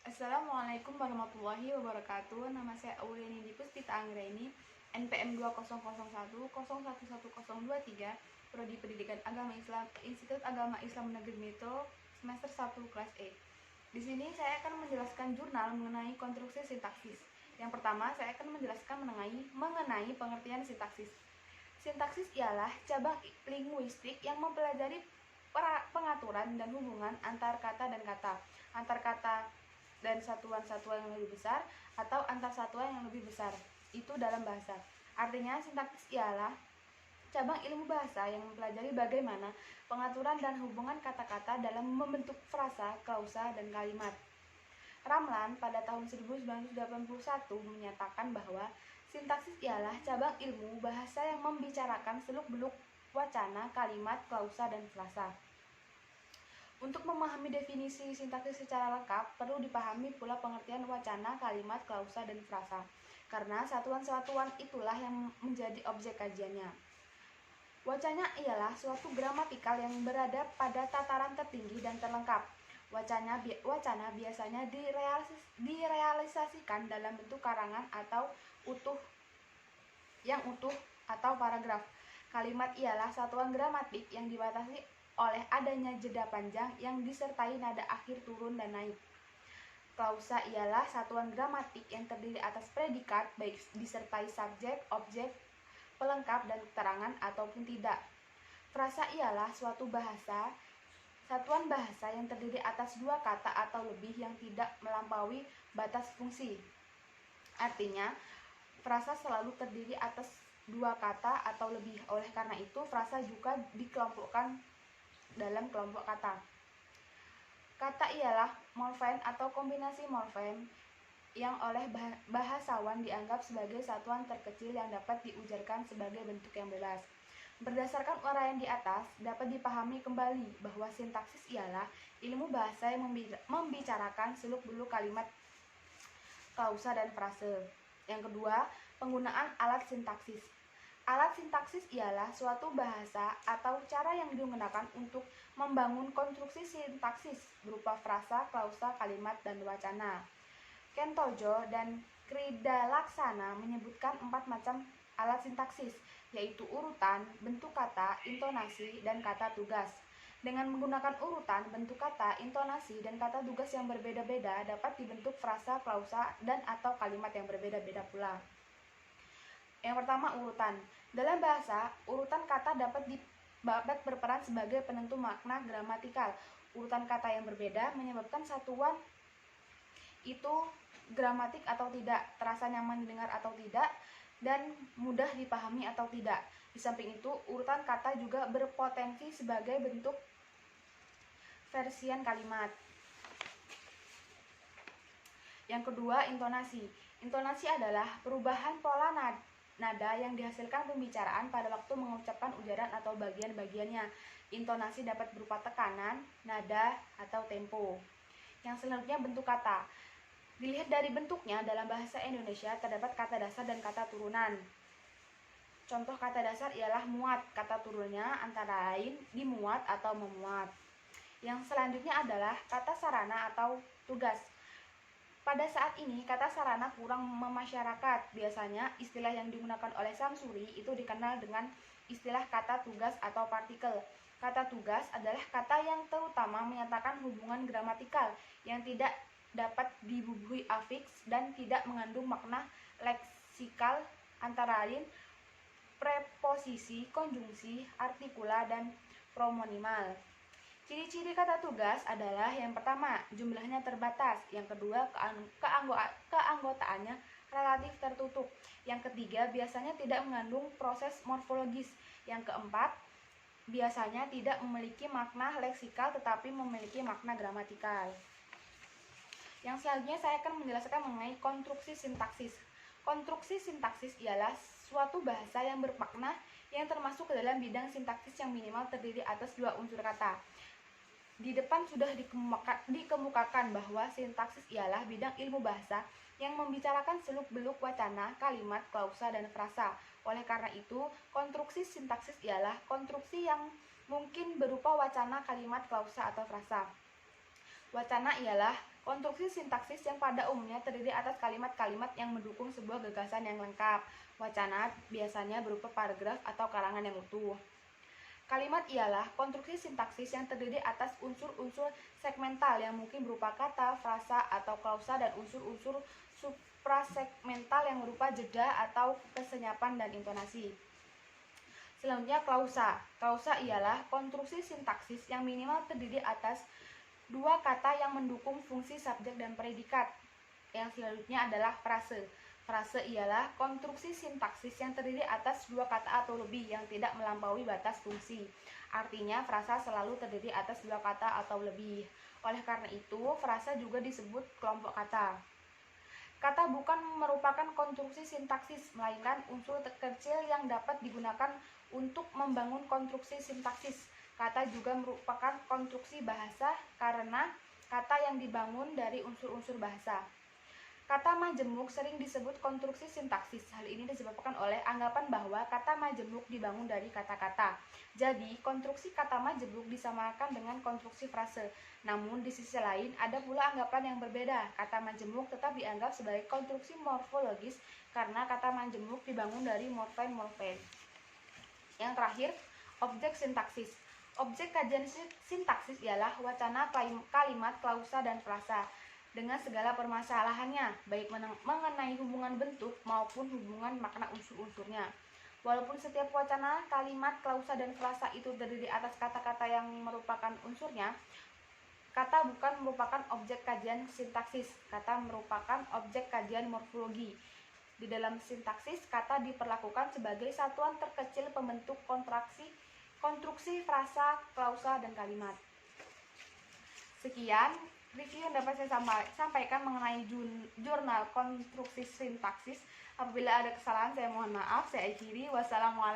Assalamualaikum warahmatullahi wabarakatuh. Nama saya Auliani Puspita Anggraini, NPM 2001011023, Prodi Pendidikan Agama Islam, Institut Agama Islam Negeri Metro, semester 1 kelas E. Di sini saya akan menjelaskan jurnal mengenai konstruksi sintaksis. Yang pertama, saya akan menjelaskan mengenai pengertian sintaksis. Sintaksis ialah cabang linguistik yang mempelajari pengaturan dan hubungan antar kata dan kata, antar kata dan satuan-satuan yang lebih besar, atau antar satuan yang lebih besar. Itu dalam bahasa. Artinya, sintaksis ialah cabang ilmu bahasa yang mempelajari bagaimana pengaturan dan hubungan kata-kata dalam membentuk frasa, klausa, dan kalimat. Ramlan pada tahun 1981 menyatakan bahwa sintaksis ialah cabang ilmu bahasa yang membicarakan seluk-beluk wacana, kalimat, klausa, dan frasa. Untuk memahami definisi sintaksis secara lengkap, perlu dipahami pula pengertian wacana, kalimat, klausa, dan frasa, karena satuan-satuan itulah yang menjadi objek kajiannya. Wacana ialah suatu gramatikal yang berada pada tataran tertinggi dan terlengkap. Wacana biasanya direalisasikan dalam bentuk karangan atau utuh atau paragraf. Kalimat ialah satuan gramatik yang dibatasi oleh adanya jeda panjang yang disertai nada akhir turun dan naik. Klausa ialah satuan gramatik yang terdiri atas predikat baik disertai subjek, objek, pelengkap, dan keterangan ataupun tidak. Frasa ialah suatu satuan bahasa yang terdiri atas dua kata atau lebih yang tidak melampaui batas fungsi. Artinya, frasa selalu terdiri atas dua kata atau lebih. Oleh karena itu, frasa juga dikelompokkan dalam kelompok kata. Kata ialah morfem atau kombinasi morfem yang oleh bahasawan dianggap sebagai satuan terkecil yang dapat diujarkan sebagai bentuk yang bebas. Berdasarkan uraian di atas, dapat dipahami kembali bahwa sintaksis ialah ilmu bahasa yang membicarakan seluk-beluk kalimat, klausa, dan frase. Yang kedua, penggunaan alat sintaksis. Alat sintaksis ialah suatu bahasa atau cara yang digunakan untuk membangun konstruksi sintaksis berupa frasa, klausa, kalimat, dan wacana. Ken Tojo dan Krida Laksana menyebutkan 4 macam alat sintaksis, yaitu urutan, bentuk kata, intonasi, dan kata tugas. Dengan menggunakan urutan, bentuk kata, intonasi, dan kata tugas yang berbeda-beda dapat dibentuk frasa, klausa, dan atau kalimat yang berbeda-beda pula. Yang pertama, urutan. Dalam bahasa, urutan kata dapat berperan sebagai penentu makna gramatikal. Urutan kata yang berbeda menyebabkan satuan itu gramatik atau tidak, terasa nyaman didengar atau tidak, dan mudah dipahami atau tidak. Di samping itu, urutan kata juga berpotensi sebagai bentuk versian kalimat. Yang kedua, intonasi. Intonasi adalah perubahan pola nada yang dihasilkan pembicaraan pada waktu mengucapkan ujaran atau bagian-bagiannya. Intonasi dapat berupa tekanan, nada, atau tempo. Yang selanjutnya, bentuk kata. Dilihat dari bentuknya, dalam bahasa Indonesia terdapat kata dasar dan kata turunan. Contoh kata dasar ialah muat, kata turunnya antara lain dimuat atau memuat. Yang selanjutnya adalah kata sarana atau tugas. Pada saat ini, kata sarana kurang memasyarakat. Biasanya, istilah yang digunakan oleh Samsuri itu dikenal dengan istilah kata tugas atau partikel. Kata tugas adalah kata yang terutama menyatakan hubungan gramatikal yang tidak dapat dibubuhi afiks dan tidak mengandung makna leksikal, antara lain preposisi, konjungsi, artikula, dan promonimal. Ciri-ciri kata tugas adalah yang pertama, jumlahnya terbatas. Yang kedua, keanggotaannya relatif tertutup. Yang ketiga, biasanya tidak mengandung proses morfologis. Yang keempat, biasanya tidak memiliki makna leksikal tetapi memiliki makna gramatikal. Yang selanjutnya saya akan menjelaskan mengenai konstruksi sintaksis. Konstruksi sintaksis ialah suatu bahasa yang bermakna yang termasuk ke dalam bidang sintaksis yang minimal terdiri atas dua unsur kata. Di depan sudah dikemukakan bahwa sintaksis ialah bidang ilmu bahasa yang membicarakan seluk-beluk wacana, kalimat, klausa, dan frasa. Oleh karena itu, konstruksi sintaksis ialah konstruksi yang mungkin berupa wacana, kalimat, klausa, atau frasa. Wacana ialah Konstruksi sintaksis yang pada umumnya terdiri atas kalimat-kalimat yang mendukung sebuah gagasan yang lengkap. Wacana biasanya berupa paragraf atau karangan yang utuh. Kalimat ialah konstruksi sintaksis yang terdiri atas unsur-unsur segmental yang mungkin berupa kata, frasa, atau klausa, dan unsur-unsur suprasegmental yang berupa jeda atau kesenyapan dan intonasi. Selanjutnya klausa. Klausa ialah konstruksi sintaksis yang minimal terdiri atas dua kata yang mendukung fungsi subjek dan predikat. Yang selanjutnya adalah frase. Frase ialah konstruksi sintaksis yang terdiri atas dua kata atau lebih yang tidak melampaui batas fungsi. Artinya, frasa selalu terdiri atas dua kata atau lebih. Oleh karena itu, frasa juga disebut kelompok kata. Kata bukan merupakan konstruksi sintaksis, melainkan unsur terkecil yang dapat digunakan untuk membangun konstruksi sintaksis. Kata juga merupakan konstruksi bahasa karena kata yang dibangun dari unsur-unsur bahasa. Kata majemuk sering disebut konstruksi sintaksis. Hal ini disebabkan oleh anggapan bahwa kata majemuk dibangun dari kata-kata. Jadi, konstruksi kata majemuk disamakan dengan konstruksi frase. Namun, di sisi lain, ada pula anggapan yang berbeda. Kata majemuk tetap dianggap sebagai konstruksi morfologis karena kata majemuk dibangun dari morfem-morfem. Yang terakhir, objek sintaksis. Objek kajian sintaksis ialah wacana, kalimat, klausa, dan frasa dengan segala permasalahannya, baik mengenai hubungan bentuk maupun hubungan makna unsur-unsurnya. Walaupun setiap wacana, kalimat, klausa, dan frasa itu terdiri atas kata-kata yang merupakan unsurnya, kata bukan merupakan objek kajian sintaksis. Kata merupakan objek kajian morfologi. Di dalam sintaksis, kata diperlakukan sebagai satuan terkecil pembentuk konstruksi frasa, klausa, dan kalimat. Sekian review yang dapat saya sampaikan mengenai jurnal konstruksi sintaksis. Apabila ada kesalahan, saya mohon maaf. Saya akhiri. Wassalamualaikum.